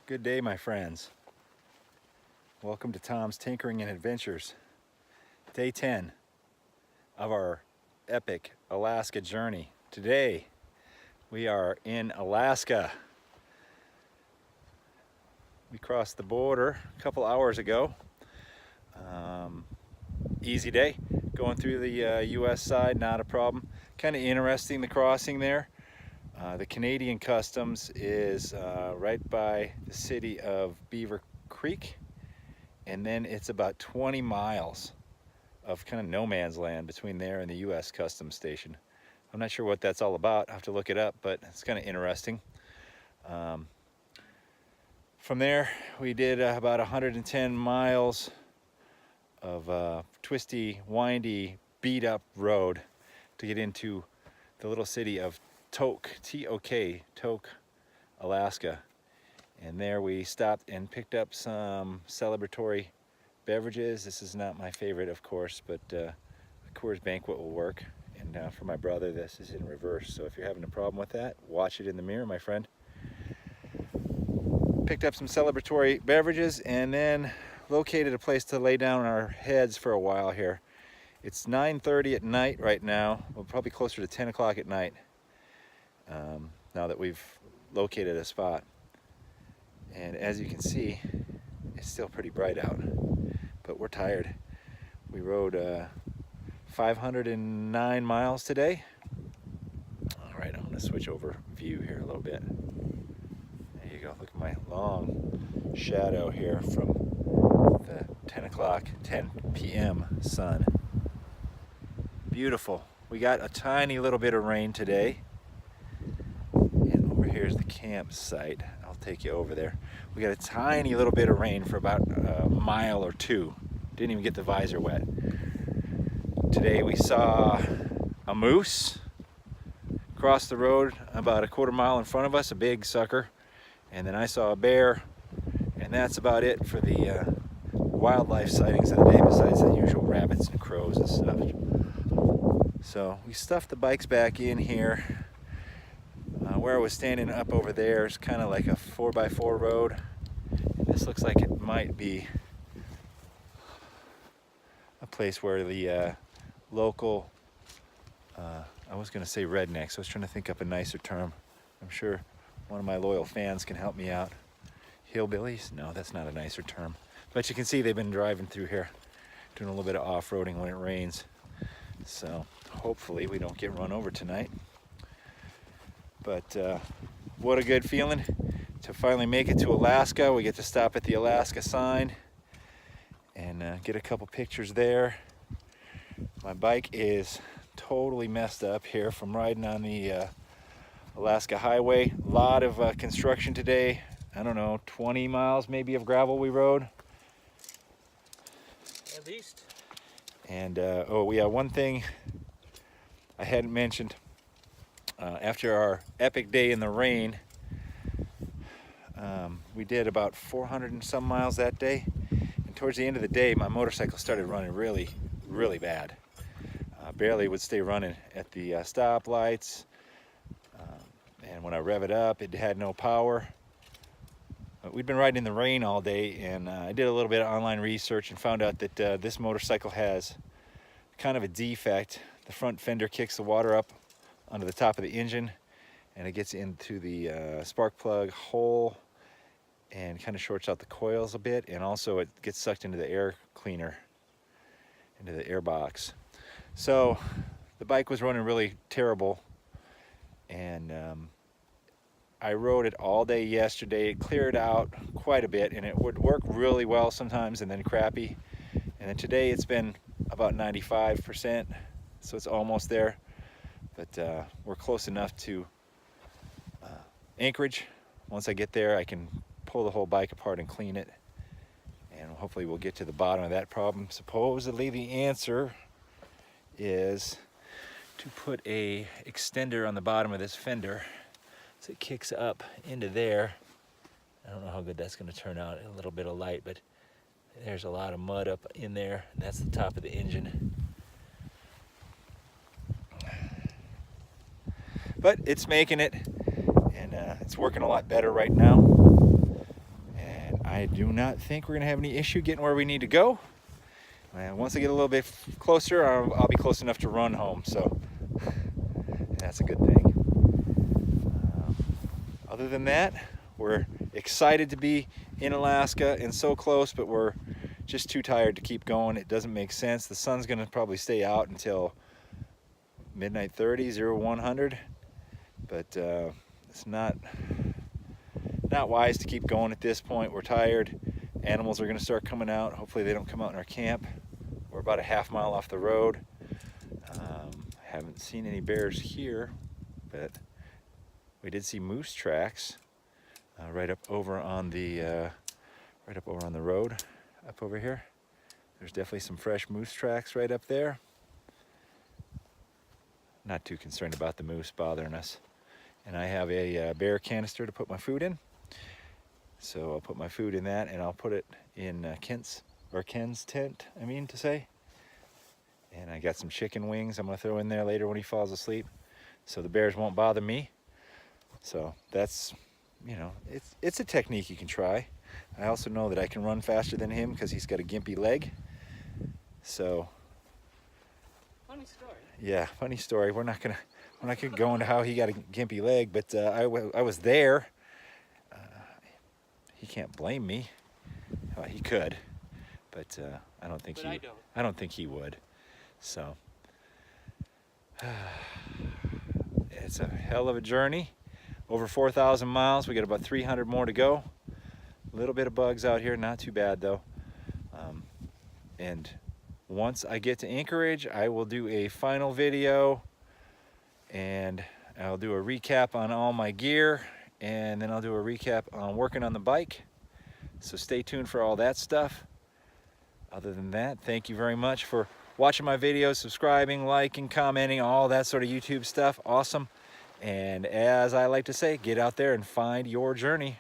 Good day, my friends. Welcome to Tom's Tinkering and Adventures. Day 10 of our epic Alaska journey. Today, we are in Alaska. We crossed the border a couple hours ago. Easy day. Going through the US side, not a problem. Kind of interesting, the crossing there. The Canadian customs is right by the city of Beaver Creek, and then it's about 20 miles of kind of no man's land between there and the US customs station. I'm not sure what that's all about. I'll have to look it up, but it's kind of interesting. From there, we did about 110 miles of twisty, windy, beat-up road to get into the little city of Tok, T-O-K, Tok, Alaska. And there we stopped and picked up some celebratory beverages. This is not my favorite, of course, but a Coors Banquet will work. And for my brother, this is in reverse. So if you're having a problem with that, watch it in the mirror, my friend. Picked up some celebratory beverages and then located a place to lay down our heads for a while here. It's 9:30 at night right now. Well, probably closer to 10 o'clock at night. Now that we've located a spot. And as you can see, it's still pretty bright out, but we're tired. We rode 509 miles today. All right, I'm gonna switch over view here a little bit. There you go, look at my long shadow here from the 10 p.m. sun. Beautiful. We got a tiny little bit of rain today. And over here is the campsite. I'll take you over there. We got a tiny little bit of rain for about a mile or two. Didn't even get the visor wet. Today we saw a moose cross the road about a quarter mile in front of us, a big sucker. And then I saw a bear, and that's about it for the wildlife sightings of the day, besides the usual rabbits and crows and stuff. So we stuffed the bikes back in here. Where I was standing up over there is kind of like a 4x4 road. And this looks like it might be a place where the local, I was going to say rednecks. I was trying to think up a nicer term. I'm sure one of my loyal fans can help me out. Hillbillies? No, that's not a nicer term. But you can see they've been driving through here, doing a little bit of off-roading when it rains. So hopefully we don't get run over tonight. But what a good feeling to finally make it to Alaska. We get to stop at the Alaska sign and get a couple pictures there. My bike is totally messed up here from riding on the Alaska highway. A lot of construction today. I don't know, 20 miles maybe of gravel we rode. At least. And oh yeah, one thing I hadn't mentioned. After our epic day in the rain, we did about 400 and some miles that day. And towards the end of the day, my motorcycle started running really, really bad. Barely would stay running at the stoplights. And when I rev it up, it had no power. We'd been riding in the rain all day, and I did a little bit of online research and found out that this motorcycle has kind of a defect. The front fender kicks the water up onto the top of the engine, and it gets into the spark plug hole and kind of shorts out the coils a bit, and also it gets sucked into the air cleaner, into the air box. So the bike was running really terrible, and I rode it all day yesterday. It cleared out quite a bit, and it would work really well sometimes and then crappy. And then today it's been about 95%, so it's almost there. But we're close enough to Anchorage. Once I get there, I can pull the whole bike apart and clean it. And hopefully we'll get to the bottom of that problem. Supposedly the answer is to put a extender on the bottom of this fender so it kicks up into there. I don't know how good that's going to turn out in a little bit of light, but there's a lot of mud up in there, and that's the top of the engine. But it's making it, and it's working a lot better right now. I do not think we're gonna have any issue getting where we need to go. And once I get a little bit closer, I'll be close enough to run home, so that's a good thing. Other than that, we're excited to be in Alaska and so close, but we're just too tired to keep going. It doesn't make sense. The sun's gonna probably stay out until midnight 30, 0100, but it's not wise to keep going at this point. We're tired. Animals are gonna start coming out. Hopefully they don't come out in our camp. We're about a half mile off the road. Haven't seen any bears here, but we did see moose tracks right up over on the road, up over here. There's definitely some fresh moose tracks right up there. Not too concerned about the moose bothering us. And I have a bear canister to put my food in. So I'll put my food in that, and I'll put it in Ken's tent, I mean to say. And I got some chicken wings I'm gonna throw in there later when he falls asleep, so the bears won't bother me. So that's, you know, it's a technique you can try. I also know that I can run faster than him because he's got a gimpy leg. So funny story. Yeah, funny story. We're not gonna go into how he got a gimpy leg, but I was there. He can't blame me. Well, he could, but I don't think I don't think he would. So it's a hell of a journey. Over 4,000 miles. We got about 300 more to go. A little bit of bugs out here, not too bad though. And once I get to Anchorage, I will do a final video, and I'll do a recap on all my gear, and then I'll do a recap on working on the bike. So stay tuned for all that stuff. Other than that, thank you very much for watching my videos, subscribing, liking, commenting, all that sort of YouTube stuff. Awesome. And as I like to say, get out there and find your journey.